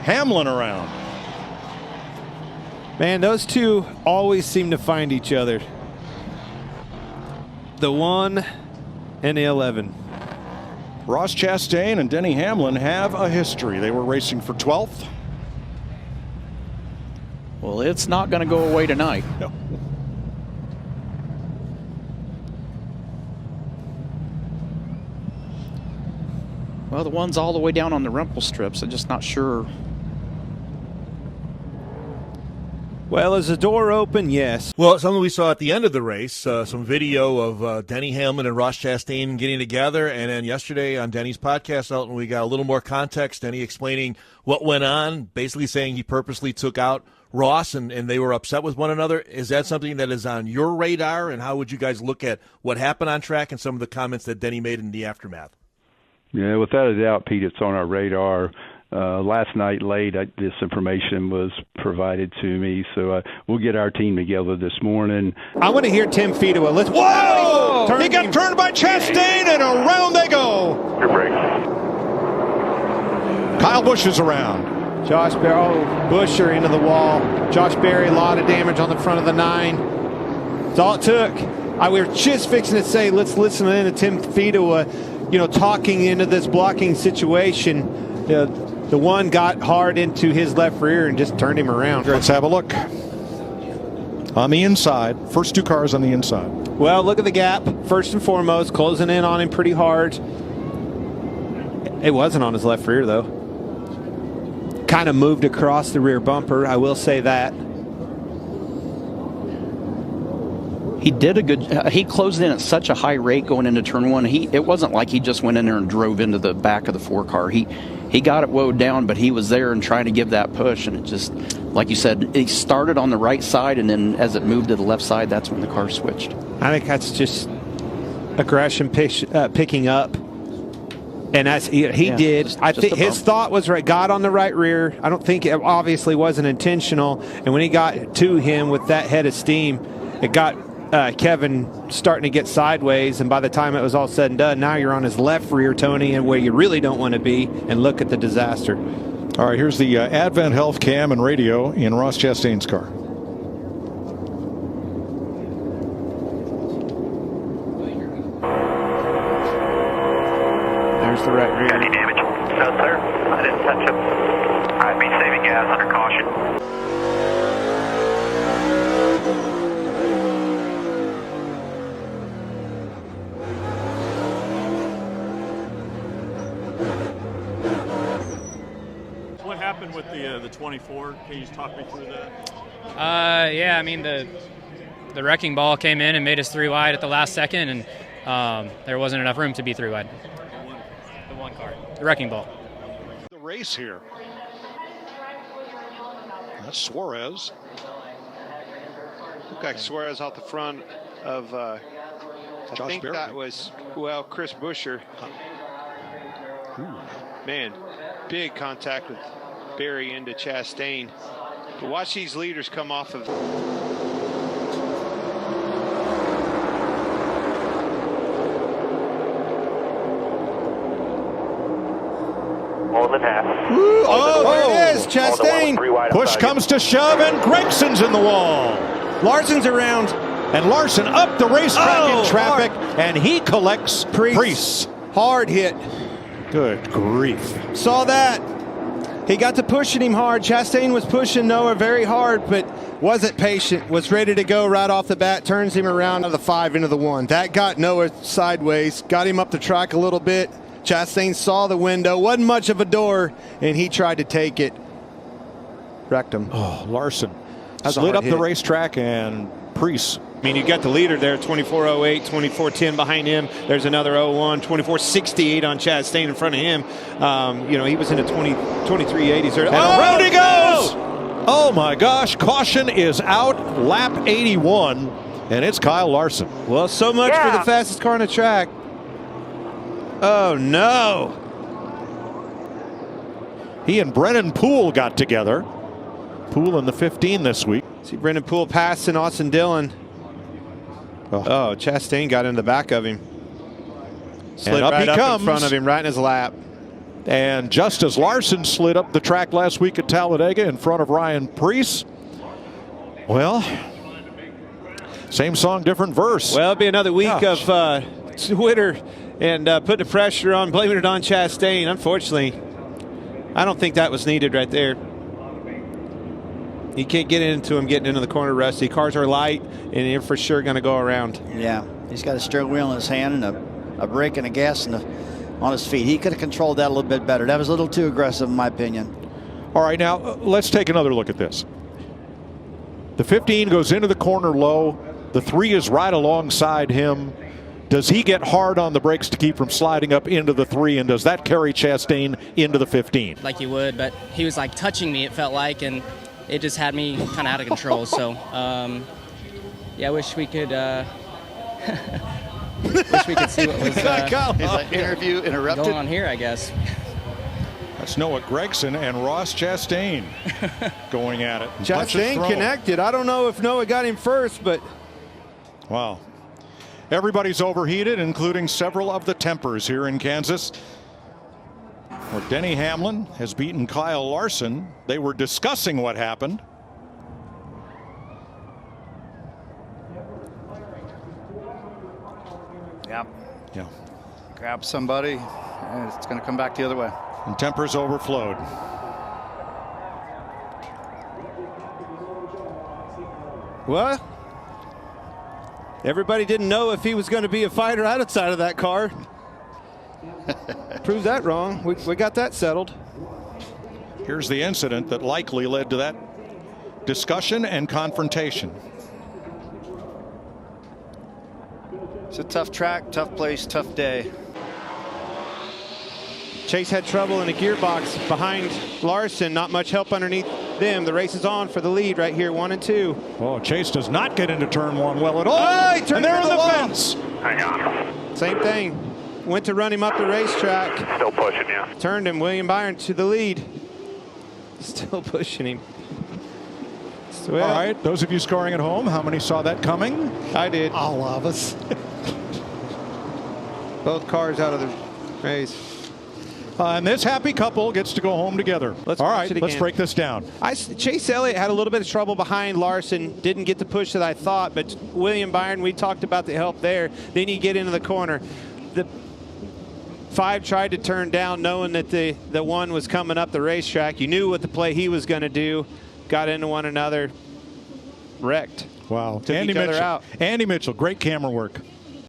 Hamlin around. Man, those two always seem to find each other. The 1 and the 11. Ross Chastain and Denny Hamlin have a history. They were racing for 12th. Well, it's not going to go away tonight. No. Well, the one's all the way down on the rumple strips. I'm just not sure. Well, is the door open? Yes. Well, something we saw at the end of the race, some video of Denny Hamlin and Ross Chastain getting together. And then yesterday on Denny's podcast, Elton, we got a little more context. Denny explaining what went on, basically saying he purposely took out Ross and they were upset with one another. Is that something that is on your radar? And how would you guys look at what happened on track and some of the comments that Denny made in the aftermath? Yeah, without a doubt, Pete, it's on our radar. Last night late, this information was provided to me, so we'll get our team together this morning. I want to hear Tim Fidoa. Let's. Whoa! He got turned by Chastain, and around they go. Your brake. Kyle Busch is around. Josh Berry, Busher into the wall. Josh Berry, a lot of damage on the front of the 9. That's all it took. We were just fixing to say, let's listen in to Tim Fidoa, talking into this blocking situation. The one got hard into his left rear and just turned him around. Let's have a look. On the inside, first two cars on the inside. Well, look at the gap. First and foremost, closing in on him pretty hard. It wasn't on his left rear, though. Kind of moved across the rear bumper, I will say that. He did a good. He closed in at such a high rate going into turn 1. It wasn't like he just went in there and drove into the back of the 4 car. He got it woed down, but he was there and trying to give that push, and it just, like you said, he started on the right side, and then as it moved to the left side, that's when the car switched. I think that's just aggression picking up, and that's he did. I think his thought was right. Got on the right rear. I don't think it obviously wasn't intentional, and when he got to him with that head of steam, it got Kevin starting to get sideways, and by the time it was all said and done, now you're on his left rear, Tony, and where you really don't want to be, and look at the disaster. All right, here's the Advent Health cam and radio in Ross Chastain's car. There's the right rear. Any damage? No, sir. I didn't touch him. I'd be saving gas under caution. What happened with the 24? Can you just talk me through that? Yeah, I mean the wrecking ball came in and made us 3 wide at the last second, and there wasn't enough room to be 3 wide. The one car, the wrecking ball. The race here. That's Suarez. Looked like Suarez out the front of I think Berry. that was, well, Chris Buescher. Man, big contact with Berry into Chastain. But watch these leaders come off of. More than half. Oh, there it is, Chastain. Push comes to shove, and Gregson's in the wall. Larson's around. And Larson up the racetrack in traffic, and he collects Priest. Hard hit. Good grief. Saw that. He got to pushing him hard. Chastain was pushing Noah very hard, but wasn't patient. Was ready to go right off the bat. Turns him around to the 5 into the 1. That got Noah sideways. Got him up the track a little bit. Chastain saw the window. Wasn't much of a door, and he tried to take it. Wrecked him. Oh, Larson That's a slid hard up the hit. racetrack, and Priest. I mean, you got the leader there, 24.08, 24.10 behind him. There's another 01, 24.68 on Chastain in front of him. He was in a 23.80s. And around he goes! Oh, my gosh. Caution is out. Lap 81, and it's Kyle Larson. Well, so much for the fastest car on the track. Oh, no. He and Brennan Poole got together. Poole in the 15 this week. See Brennan Poole passing Austin Dillon. Oh, Chastain got in the back of him. Slid And up right he up comes. in front of him, right in his lap. And just as Larson slid up the track last week at Talladega in front of Ryan Preece, well, same song, different verse. Well, it'll be another week of Twitter and putting the pressure on, blaming it on Chastain. Unfortunately, I don't think that was needed right there. You can't get into him getting into the corner, Rusty. Cars are light, and you're for sure going to go around. Yeah, he's got a steering wheel in his hand and a brake and a gas on his feet. He could have controlled that a little bit better. That was a little too aggressive, in my opinion. All right, now let's take another look at this. The 15 goes into the corner low. The 3 is right alongside him. Does he get hard on the brakes to keep from sliding up into the 3, and does that carry Chastain into the 15? Like he would, but he was like touching me, it felt like, and it just had me kind of out of control. So, yeah, I wish we could wish we could see what was interview interrupted. going on here, I guess. That's Noah Gragson and Ross Chastain going at it. Chastain connected. I don't know if Noah got him first, but... Wow. Everybody's overheated, including several of the tempers here in Kansas, where Denny Hamlin has beaten Kyle Larson. They were discussing what happened. Yep. Yeah. Grab somebody, and it's going to come back the other way. And tempers overflowed. What? Everybody didn't know if he was going to be a fighter outside of that car. Proved that wrong. We got that settled. Here's the incident that likely led to that discussion and confrontation. It's a tough track, tough place, tough day. Chase had trouble in a gearbox behind Larson. Not much help underneath them. The race is on for the lead right here, 1 and 2. Oh, Chase does not get into turn 1 well at all. Oh, he turned and they're into in the wall. fence. Hang on. Same thing. Went to run him up the racetrack. Still pushing you. Turned him, William Byron, to the lead. Still pushing him. All right, those of you scoring at home, how many saw that coming? I did. All of us. Both cars out of the race. And this happy couple gets to go home together. All right, let's break this down. Chase Elliott had a little bit of trouble behind Larson. Didn't get the push that I thought, but William Byron, we talked about the help there. Then you get into the corner. The 5 tried to turn down knowing that the 1 was coming up the racetrack. You knew what the play he was going to do. Got into one another. Wrecked. Wow. Took each other out. Andy Mitchell, great camera work.